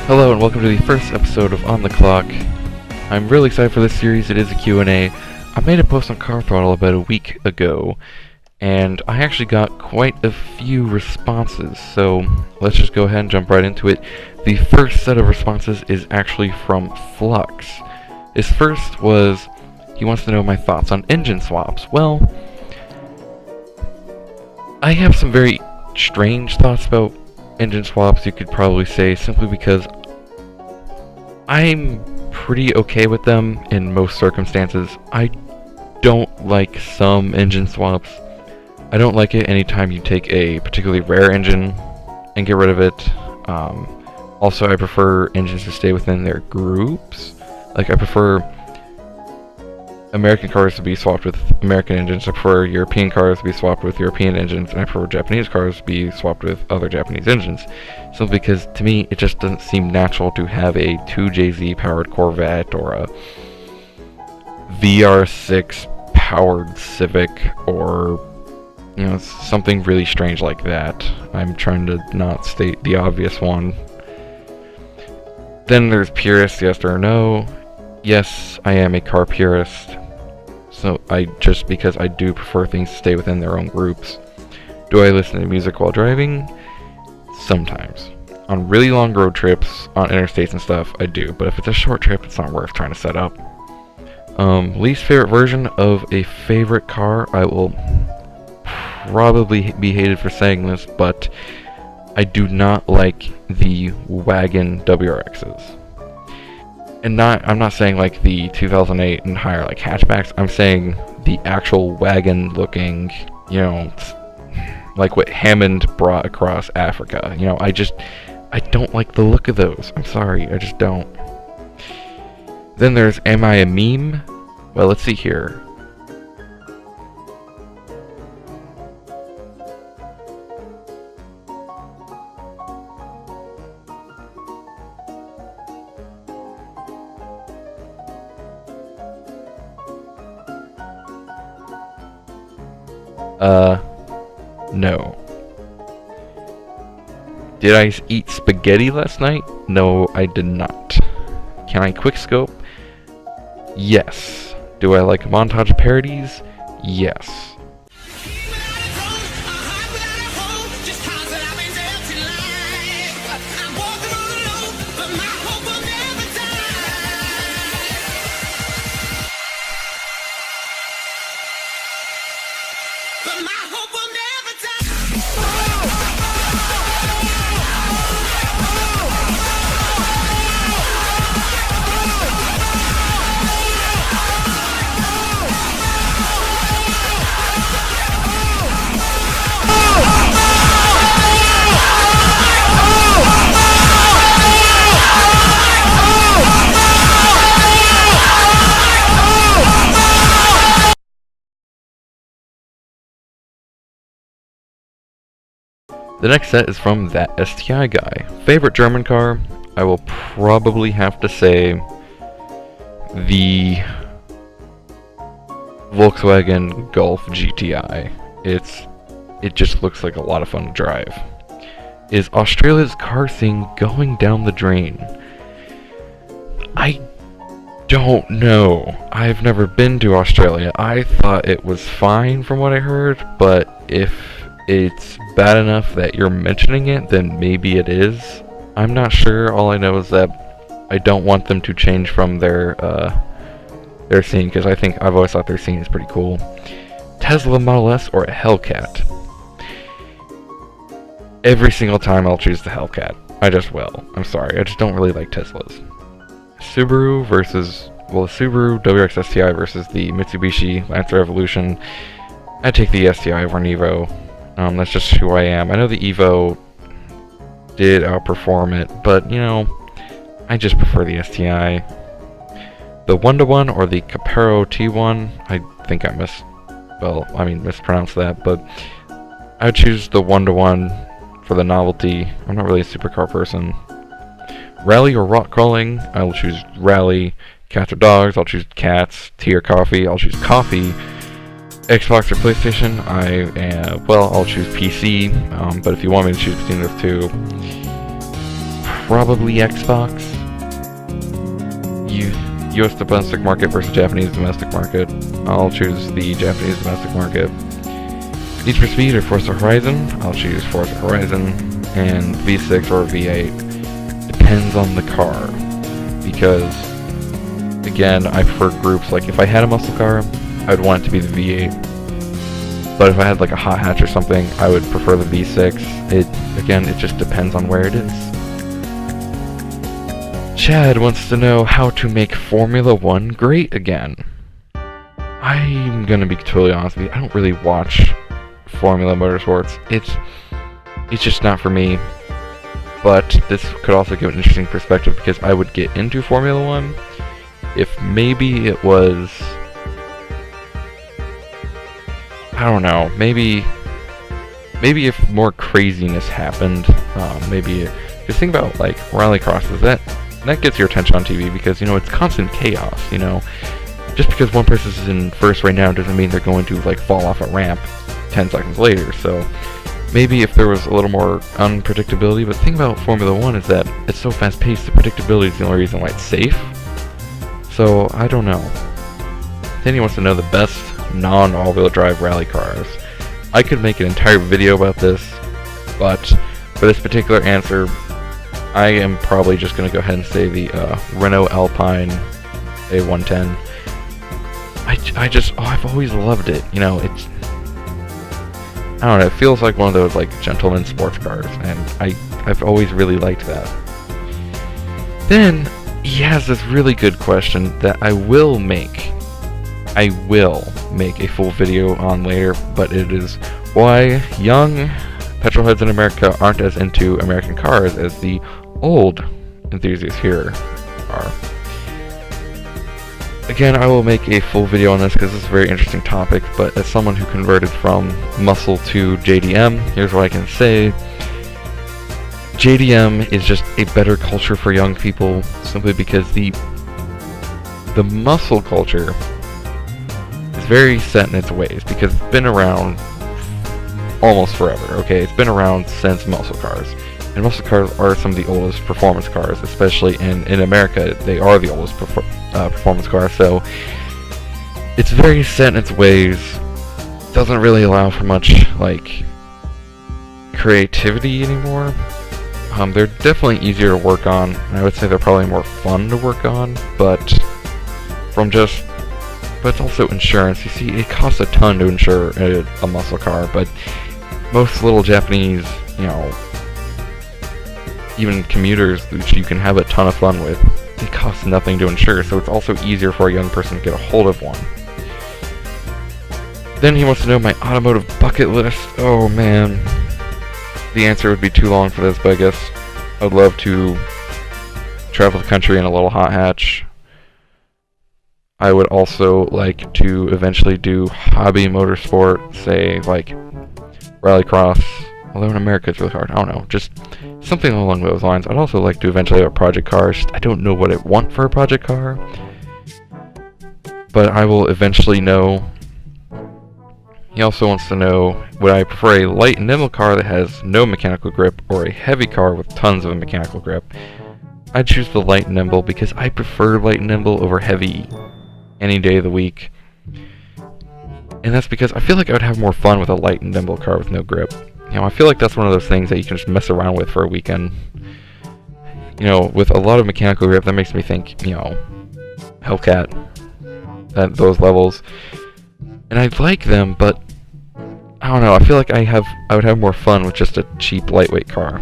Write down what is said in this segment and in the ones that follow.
Hello and welcome to the first episode of On the Clock. I'm really excited for this series. It is a Q&A. I made a post on Car Throttle about a week ago, and I actually got quite a few responses, so let's just go ahead and jump right into it. The first set of responses is actually from Flux. His first was, he wants to know my thoughts on engine swaps. Well, I have some very strange thoughts about engine swaps, you could probably say, simply because I'm pretty okay with them in most circumstances. I don't like some engine swaps. I don't like it anytime you take a particularly rare engine and get rid of it. Also, I prefer engines to stay within their groups. Like, I prefer American cars to be swapped with American engines, I prefer European cars to be swapped with European engines, and I prefer Japanese cars to be swapped with other Japanese engines. Simply because, to me, it just doesn't seem natural to have a 2JZ powered Corvette or a VR6 powered Civic or, you know, something really strange like that. I'm trying to not state the obvious one. Then there's purists, yes or no. Yes, I am a car purist, so just because I do prefer things to stay within their own groups. Do I listen to music while driving? Sometimes. On really long road trips, on interstates and stuff, I do, but if it's a short trip, it's not worth trying to set up. Least favorite version of a favorite car, I will probably be hated for saying this, but I do not like the wagon WRXs. And I'm not saying like the 2008 and higher like hatchbacks, I'm saying the actual wagon looking, you know, like what Hammond brought across Africa. You know, I don't like the look of those. I'm sorry, I just don't. Then there's, am I a meme? Well, let's see here. No. Did I eat spaghetti last night? No, I did not. Can I quickscope? Yes. Do I like montage parodies? Yes. The next set is from that STI Guy. Favorite German car? I will probably have to say the Volkswagen Golf GTI. It just looks like a lot of fun to drive. Is Australia's car scene going down the drain? I don't know. I've never been to Australia. I thought it was fine from what I heard, but if it's bad enough that you're mentioning it, then maybe it is. I'm not sure. All I know is that I don't want them to change from their scene, because I've always thought their scene is pretty cool. Tesla Model S or a Hellcat? Every single time I'll choose the Hellcat. I just will. I'm sorry. I just don't really like Teslas. Subaru versus, well, the Subaru WRX STI versus the Mitsubishi Lancer Evolution. I take the STI over an Evo. That's just who I am. I know the Evo did outperform it, but, you know, I just prefer the STI. The 1-to-1 or the Capero T1, I think I mispronounced that, but I would choose the 1-to-1 for the novelty. I'm not really a supercar person. Rally or rock crawling, I will choose rally. Cats or dogs, I'll choose cats. Tea or coffee, I'll choose coffee. Xbox or PlayStation, I'll choose PC, but if you want me to choose between those two, probably Xbox. US domestic market versus Japanese domestic market, I'll choose the Japanese domestic market. Need for Speed or Forza Horizon, I'll choose Forza Horizon. And V6 or V8, depends on the car, because, again, I prefer groups. Like, if I had a muscle car, I'd want it to be the V8. But if I had like a hot hatch or something, I would prefer the V6. It just depends on where it is. Chad wants to know how to make Formula 1 great again. I'm gonna be totally honest with you, I don't really watch Formula Motorsports. It's just not for me. But this could also give an interesting perspective, because I would get into Formula 1 if maybe it was, I don't know, maybe if more craziness happened, just think about like rallycrosses, that gets your attention on TV, because, it's constant chaos, just because one person's in first right now doesn't mean they're going to like fall off a ramp 10 seconds later. So maybe if there was a little more unpredictability, but the thing about Formula 1 is that it's so fast paced, the predictability is the only reason why it's safe. So I don't know. Then he wants to know the best non-all-wheel drive rally cars. I could make an entire video about this, but for this particular answer, I am probably just going to go ahead and say the Renault Alpine A110. I've always loved it. I don't know, it feels like one of those like gentleman sports cars, and I've always really liked that. Then he has this really good question that I will make a full video on later, but it is why young petrolheads in America aren't as into American cars as the old enthusiasts here are. Again, I will make a full video on this because it's a very interesting topic, but as someone who converted from muscle to JDM, here's what I can say. JDM is just a better culture for young people, simply because the muscle culture is very set in its ways, because it's been around almost forever, okay? It's been around since muscle cars. And muscle cars are some of the oldest performance cars, especially in America. They are the oldest performance cars, so it's very set in its ways. Doesn't really allow for much like creativity anymore. They're definitely easier to work on, and I would say they're probably more fun to work on, but it's also insurance. You see, it costs a ton to insure a muscle car, but most little Japanese, even commuters, which you can have a ton of fun with, it costs nothing to insure, so it's also easier for a young person to get a hold of one. Then he wants to know my automotive bucket list. Oh man. The answer would be too long for this, but I guess I'd love to travel the country in a little hot hatch. I would also like to eventually do hobby motorsport, say like rallycross, although in America it's really hard, I don't know, just something along those lines. I'd also like to eventually have a project car. I don't know what I want for a project car, but I will eventually know. He also wants to know, would I prefer a light and nimble car that has no mechanical grip, or a heavy car with tons of mechanical grip? I'd choose the light and nimble, because I prefer light and nimble over heavy any day of the week. And that's because I feel like I would have more fun with a light and nimble car with no grip. I feel like that's one of those things that you can just mess around with for a weekend. With a lot of mechanical grip, that makes me think, Hellcat, at those levels. And I like them, but I don't know, I feel like I would have more fun with just a cheap, lightweight car.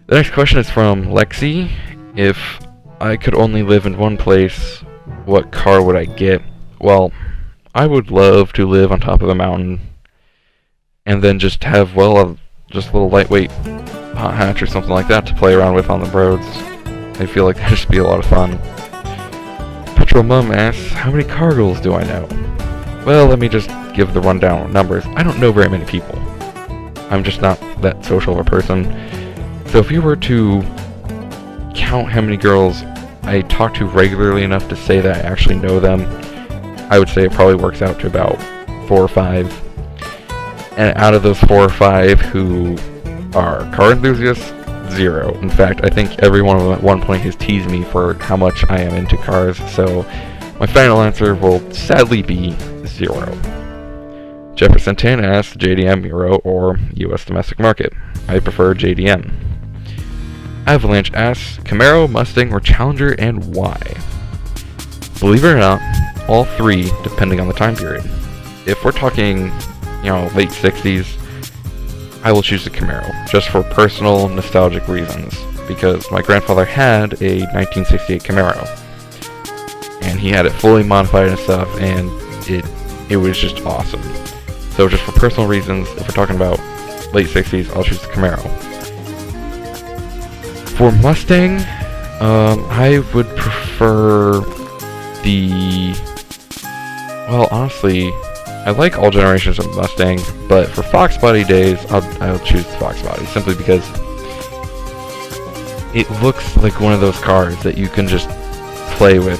The next question is from Lexy. If I could only live in one place, what car would I get? Well, I would love to live on top of a mountain, and then just have, just a little lightweight hot hatch or something like that to play around with on the roads. I feel like that'd just be a lot of fun. Petrol Mum asks, how many car goals do I know? Well, let me just give the rundown of numbers. I don't know very many people. I'm just not that social of a person. So if you were to count how many girls I talk to regularly enough to say that I actually know them. I would say it probably works out to about 4 or 5. And out of those 4 or 5 who are car enthusiasts, 0. In fact, I think every one of them at one point has teased me for how much I am into cars, so my final answer will sadly be 0. Jefferson Tan asks JDM, Euro, or US domestic market. I prefer JDM. Avalanche asks Camaro, Mustang, or Challenger, and why? Believe it or not, all 3 depending on the time period. If we're talking, late 60s, I will choose the Camaro, just for personal, nostalgic reasons, because my grandfather had a 1968 Camaro, and he had it fully modified and stuff, and it was just awesome. So just for personal reasons, if we're talking about late 60s, I'll choose the Camaro. For Mustang, I would prefer well, honestly, I like all generations of Mustang, but for Fox Body days, I'll choose the Fox Body, simply because it looks like one of those cars that you can just play with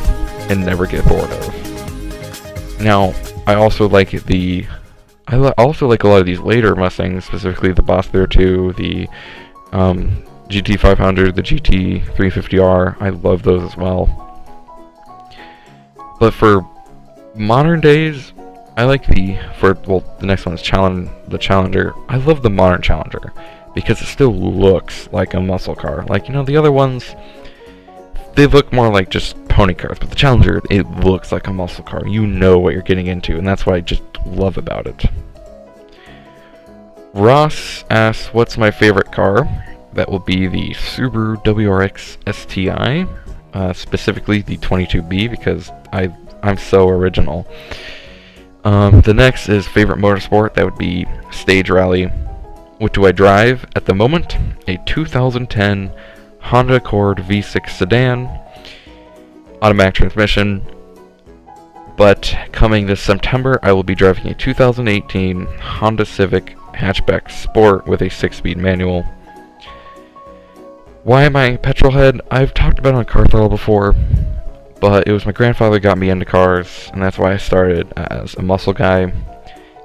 and never get bored of. Now, I also like a lot of these later Mustangs, specifically the Boss 302, the GT500, the GT350R. I love those as well. But for modern days, I like the next one is the Challenger. I love the modern Challenger because it still looks like a muscle car. Like, the other ones, they look more like just pony cars, but the Challenger, it looks like a muscle car. You know what you're getting into, and that's what I just love about it. Ross asks, what's my favorite car? That will be the Subaru WRX STI, specifically the 22B, because I'm so original. The next is favorite motorsport. That would be Stage Rally. What do I drive at the moment? A 2010 Honda Accord V6 sedan, automatic transmission. But coming this September, I will be driving a 2018 Honda Civic hatchback Sport with a 6-speed manual. Why am I a petrol head? I've talked about it on Car Throttle before, but it was my grandfather got me into cars, and that's why I started as a muscle guy.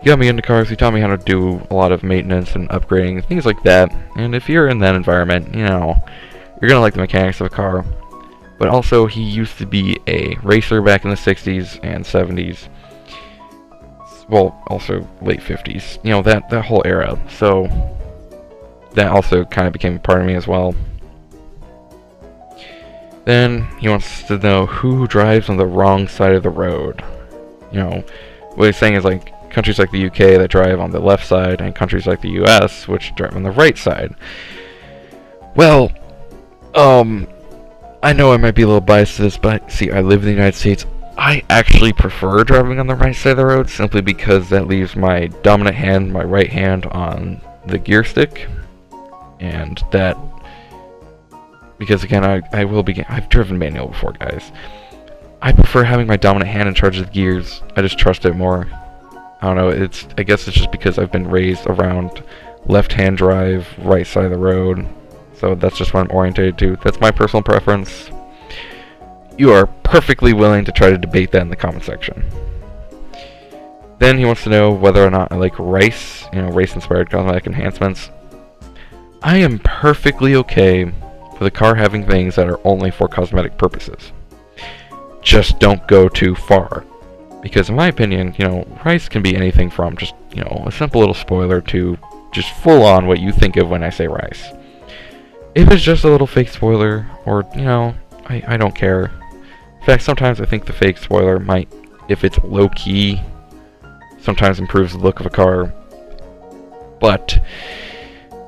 He got me into cars, he taught me how to do a lot of maintenance and upgrading, things like that, and if you're in that environment, you're gonna like the mechanics of a car. But also, he used to be a racer back in the 60s and 70s. Well, also late 50s. That whole era. So, that also kind of became a part of me as well. Then, he wants to know who drives on the wrong side of the road. What he's saying is, like, countries like the UK that drive on the left side, and countries like the US, which drive on the right side. Well, I know I might be a little biased to this, but see, I live in the United States. I actually prefer driving on the right side of the road, simply because that leaves my dominant hand, my right hand, on the gear stick. And that, because again, I've driven manual before, guys. I prefer having my dominant hand in charge of the gears. I just trust it more. I don't know, I guess it's just because I've been raised around left-hand drive, right side of the road. So that's just what I'm orientated to. That's my personal preference. You are perfectly willing to try to debate that in the comment section. Then he wants to know whether or not I like rice, race-inspired cosmetic enhancements. I am perfectly okay with a car having things that are only for cosmetic purposes. Just don't go too far. Because in my opinion, rice can be anything from just, a simple little spoiler to just full on what you think of when I say rice. If it's just a little fake spoiler, or, I don't care. In fact, sometimes I think the fake spoiler might, if it's low-key, sometimes improves the look of a car. But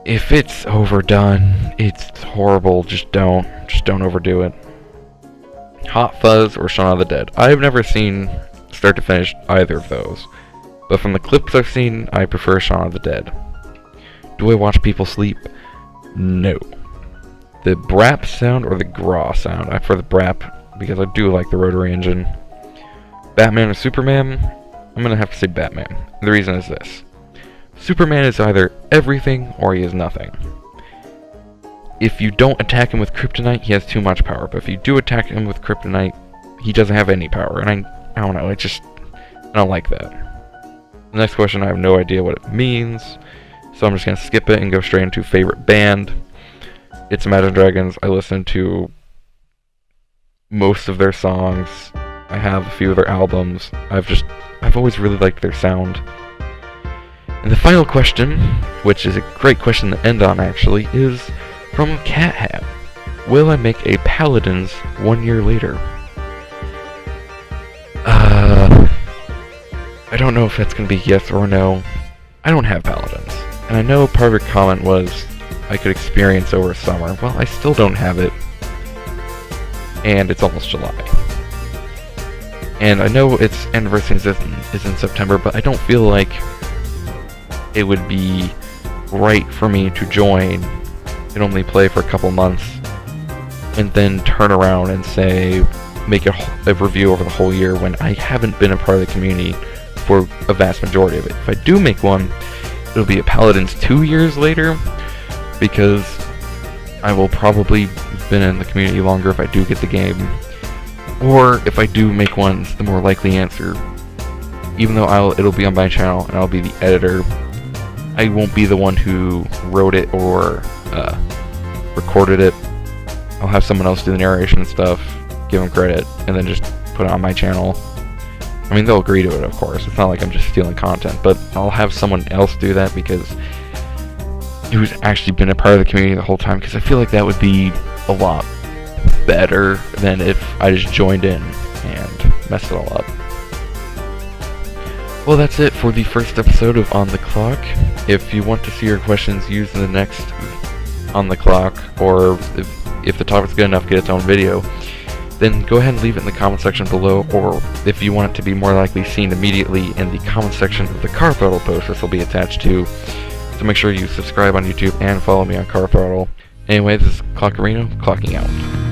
if it's overdone, it's horrible. Just don't overdo it. Hot Fuzz or Shaun of the Dead. I've never seen start to finish either of those, but from the clips I've seen, I prefer Shaun of the Dead. Do I watch people sleep? No. The brap sound or the graw sound? I prefer the brap because I do like the rotary engine. Batman or Superman? I'm gonna have to say Batman. The reason is this. Superman is either everything or he is nothing. if you don't attack him with kryptonite, he has too much power. But if you do attack him with kryptonite, he doesn't have any power. And I don't know, I don't like that. The next question, I have no idea what it means, so I'm just gonna skip it and go straight into favorite band. It's Imagine Dragons. I listen to most of their songs. I have a few of their albums. I've always really liked their sound. And the final question, which is a great question to end on actually, is from CatHat. Will I make a Paladins 1 year later? I don't know if that's gonna be yes or no. I don't have Paladins. And I know part of your comment was I could experience over summer. Well, I still don't have it. And it's almost July. And I know its anniversary is in September, but I don't feel like it would be right for me to join and only play for a couple months and then turn around and say, make a review over the whole year when I haven't been a part of the community for a vast majority of it. If I do make one, it'll be a Paladins 2 years later, because I will probably have been in the community longer if I do get the game. Or if I do make one, the more likely answer, even though it'll be on my channel and I'll be the editor, I won't be the one who wrote it or recorded it. I'll have someone else do the narration and stuff, give them credit, and then just put it on my channel. I mean, they'll agree to it, of course. It's not like I'm just stealing content, but I'll have someone else do that because who's actually been a part of the community the whole time, because I feel like that would be a lot better than if I just joined in and messed it all up. Well, that's it for the first episode of On the Clock. If you want to see your questions used in the next On the Clock, or if the topic's good enough, get its own video, then go ahead and leave it in the comment section below, or if you want it to be more likely seen immediately in the comment section of the Car Throttle post, this will be attached to. So make sure you subscribe on YouTube and follow me on Car Throttle. Anyway, this is Klockorino, clocking out.